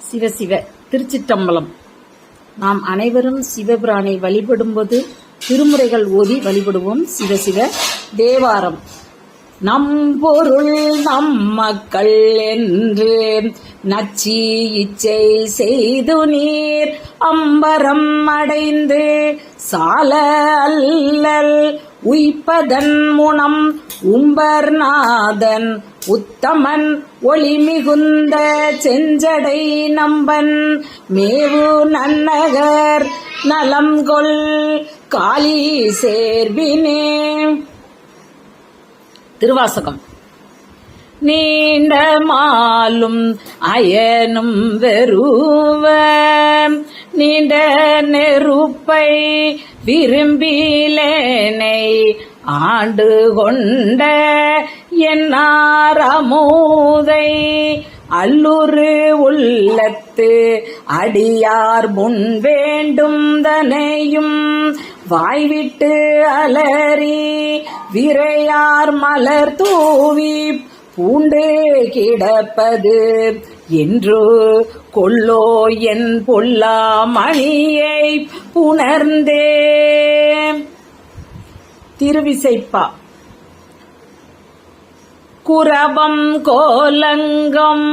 சிவ சிவ திருச்சிற்றம்பலம். நாம் அனைவரும் சிவபிரானை வழிபடும்போது திருமுறைகள் ஓதி வழிபடுவோம். சிவ சிவ. தேவாரம். நம் பொருள் நம் மக்கள் என்று நச்சி இச்சை செய்து நீர் அம்பரம் அடைந்து சால அல்லல் உய்ப்பதன் முனம் உம்பர்நாதன் உத்தமன் ஒளி மிகுந்த செஞ்சடை நம்பன் மேவு நன்னகர் நலம்கொள் காளி சேர்வினே. திருவாசகம். நீண்ட மாலும் அயனும் வெறுவ நீண்ட நெருப்பை விரும்பிலேனை ஆண்டு கொண்ட என்னாரமோதை அல்லுரு உள்ளத்து அடியார் முன் வேண்டும் தனையும் வாய்விட்டு அலறி விரையார் மலர் தூவி பூண்டு கிடப்பது என்று கொல்லோ என் பொல்லா மணியை புணர்ந்தே. திருவிசைப்பா. குரவம் கோலங்கம்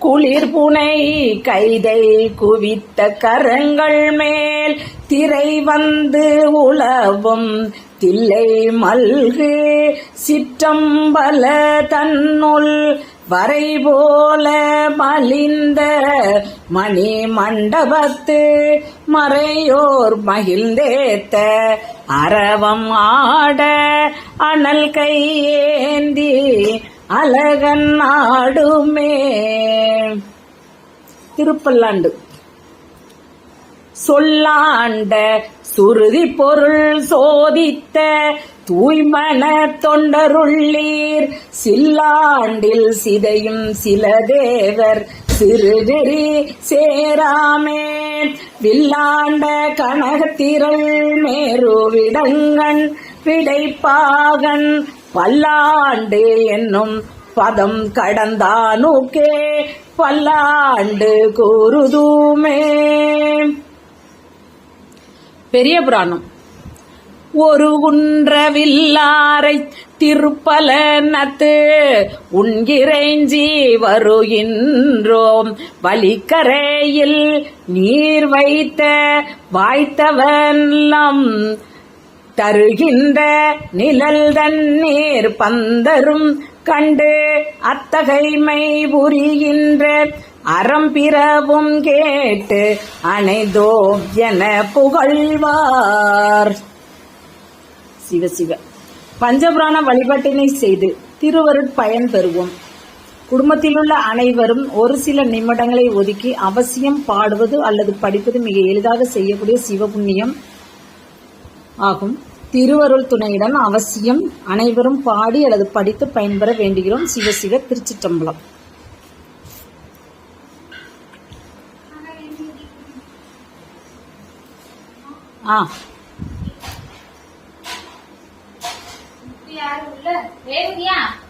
குளிர்புனை கைதை குவித்த கரங்கள் மேல் திரை வந்து உலவும் தில்லை மல்கு சிற்றம்பல தன்னுள் வரை போல மலிந்த மணி மண்டபத்து மறையோர் மகிழ்ந்தேத்த அரவம் ஆட அனல் கையேந்தி அழகன் ஆடுமே. திருப்பல்லாண்டு. சொல்லாண்ட சுருதி பொருள் சோதித்த தூய்மன தொண்டருள்ளீர் சில்லாண்டில் சிதையும் சில தேவர் சிறுநெறி சேராமே வில்லாண்ட கனகத்திரள் மேருவிடங்கண் விடைப்பாகன் பல்லாண்டு என்னும் பதம் கடந்தானுக்கே பல்லாண்டு கூறுதுமே. பெரிய புராணம். ஒரு குன்றவில்லாரை திருப்பலனத்து உண்கிறைஞ்சி வருகின்றோம் வலிக்கரையில் நீர் வைத்த வாய்த்தவன்லம் தருகின்ற நிழல் தண்ணீர் பந்தரும் கண்டு அத்தகைமை புரிகின்ற அறம்பிறவும் கேட்டு அனைதோம் என புகழ்வார். சிவ சிவ. பஞ்சபுராண வழிபாட்டினை செய்து திருவருட்பயன் பெறுவோம். குடும்பத்திலுள்ள அனைவரும் ஒரு சில நிமிடங்களை ஒதுக்கி அவசியம் பாடுவது அல்லது படிப்பது மிக எளிதாக செய்யக்கூடிய சிவபுண்ணியம் ஆகும். திருவருள் துணையுடன் அவசியம் அனைவரும் பாடி அல்லது படித்து பயன்பெற வேண்டுகிறோம். சிவ சிவ. திருச்சிற்றம்பலம். யாரு உள்ள ரேவதியா?